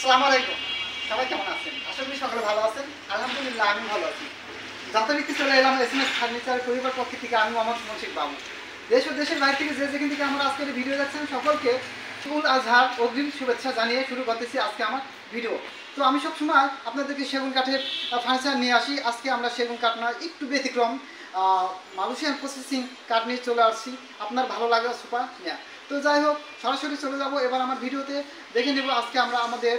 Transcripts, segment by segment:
আসসালামু আলাইকুম। সবাই কেমন আছেন? আশা করি সকলে ভালো আছেন। আলহামদুলিল্লাহ আমি ভালো আছি। যথারীতি চলে এলাম এসএমএস ফার্নিচার পরিবার পক্ষ থেকে। আমি মোহাম্মদ মুন্সিফ বাবু। দেশ ও দেশের বাইরে থেকে যেখান থেকে আমরা আজকের ভিডিও দেখছেন সকলকে ঈদুল আজহার অগ্রিম শুভেচ্ছা জানিয়ে শুরু করতেছি আজকে আমার ভিডিও। তো আমি সবসময় আপনাদেরকে সেগুন কাঠের ফার্নিচার নিয়ে আসি। আজকে আমরা সেগুন কাঠ না একটু ব্যতিক্রম মালয়েশিয়ান প্রসেসিং কাঠ নিয়ে চলে আসছি। আপনার ভালো লাগে সুপার নেয়া। তো যাই হোক, সরাসরি চলে যাব এবার আমার ভিডিওতে। দেখে নেব আজকে আমরা আমাদের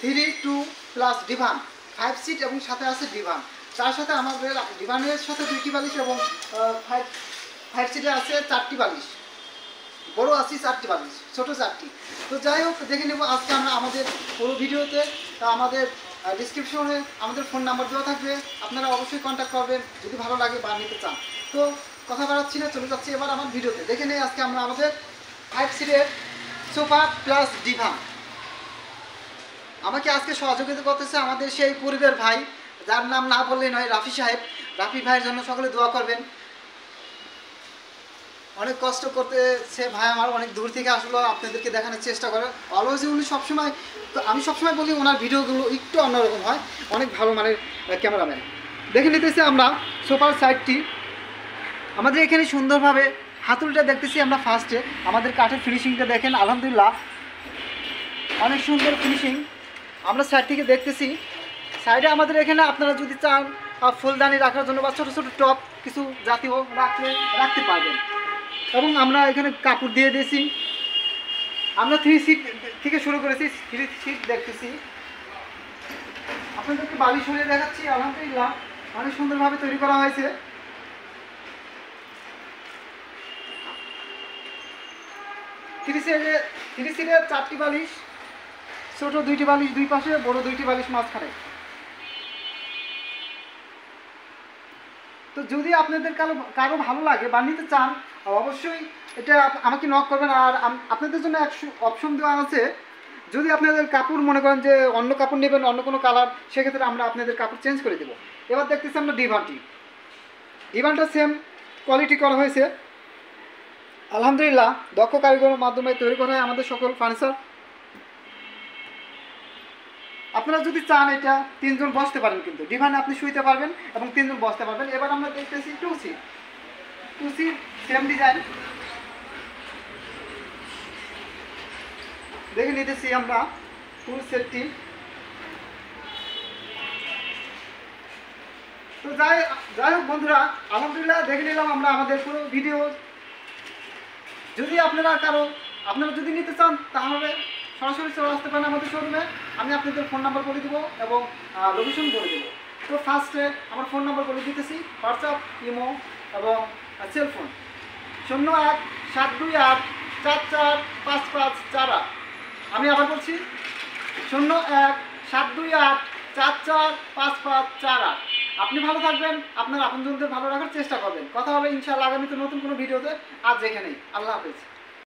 3-2+ ডিভান 5 সিট এবং সাথে আছে ডিভান। তার সাথে আমাদের ডিভানের সাথে 2টি বালিশ এবং 5 সিটে আছে 4টি বালিশ। বড় আছে 4টি বালিশ, ছোটো 4টি। তো যাই হোক, দেখে নেব আজকে আমরা আমাদের পুরো ভিডিওতে। আমাদের ডিসক্রিপশনে আমাদের ফোন নাম্বার দেওয়া থাকবে, আপনারা অবশ্যই কন্ট্যাক্ট করবেন যদি ভালো লাগে বা নিতে চান। তো কথা বাড়াচ্ছি না, চলে যাচ্ছি এবার আমার ভিডিওতে। দেখে নেই আজকে আমরা আমাদের 5 সিটের সোফা প্লাস ডিভান। আমাকে আজকে সহযোগিতা করতেছে আমাদের সেই পরিবার ভাই, যার নাম না বললেই নয়, রাফি সাহেব। রাফি ভাইয়ের জন্য সকলে দোয়া করবেন। অনেক কষ্ট করতেছে ভাই আমার, অনেক দূর থেকে আসলে আপনাদেরকে দেখানোর চেষ্টা করে। অলওয়েজ উনি সবসময়, তো আমি সবসময় বলি ওনার ভিডিওগুলো একটু অন্যরকম হয়, অনেক ভালো মানের ক্যামেরাম্যান। দেখে নিতেছি আমরা সোফার সাইডটি। আমাদের এখানে সুন্দরভাবে হাতুলটা দেখতেছি আমরা ফার্স্টে। আমাদের কাঠের ফিনিশিংটা দেখেন, আলহামদুলিল্লাহ অনেক সুন্দর ফিনিশিং আমরা সাইড থেকে দেখতেছি। সাইডে আমাদের এখানে আপনারা যদি চান ফুলদানি রাখার জন্য বা ছোটো ছোটো টপ কিছু জাতীয় রাখতে পারবেন। এবং আমরা এখানে কাপড় দিয়ে দিয়েছি। আমরা 3 সিট থেকে শুরু করেছি, 3 সিট দেখতেছি। আপনাদেরকে বালিশ হয়ে দেখাচ্ছি, আলহামদুলিল্লাহ অনেক সুন্দরভাবে তৈরি করা হয়েছে। 3 সিটের 4টি বালিশ, ছোটো 2টি বালিশ দুই পাশে, বড় 2টি বালিশ মাঝখানে। তো যদি আপনাদের কারো ভালো লাগে বা নিতে চান, অবশ্যই এটা আমাকে নক করবেন। আর আপনাদের জন্য এক অপশন দেওয়া আছে, যদি আপনাদের কাপড় মনে করেন যে অন্য কাপড় নেবেন, অন্য কোনো কালার, সেক্ষেত্রে আমরা আপনাদের কাপড় চেঞ্জ করে দেবো। এবার দেখতেছি আমরা ডিভানটা সেম কোয়ালিটি করা হয়েছে, আলহামদুলিল্লাহ দক্ষ কারিগরের মাধ্যমে তৈরি করা হয় আমাদের সকল ফার্নিচার। আপনারা যদি চান এটা 3 জন বসতে পারেন, কিন্তু ডিভানে আপনি শুইতে পারবেন এবং 3 জন বসতে পারবেন। এবার আমরা দেখতেছি 2 সিট সেম ডিজাইন। দেখে নিতেছি আমরা ফুল সেটটি। তো যাই হোক বন্ধুরা, আলহামদুলিল্লাহ দেখে নিলাম আমরা আমাদের পুরো ভিডিও। যদি আপনারা যদি নিতে চান তাহলে সরাসরি চলে আসতে পারেন আমাদের শোরুমে। আমি আপনাদের ফোন নাম্বার বলে দেবো এবং লোকেশন বলে দেবো। তো ফার্স্টে আমার ফোন নাম্বার বলে দিতেছি, হোয়াটসঅ্যাপ, ইমো এবং সেলফোন 01-728-445548। আমি আবার বলছি 01-728-445548। আপনি ভালো থাকবেন, আপনার আপনজনদের ভালো রাখার চেষ্টা করবেন। কথা হবে ইনশাআল্লাহ আগামীতে নতুন কোনো ভিডিওতে। আজ এখানেই, আল্লাহ হাফেজ।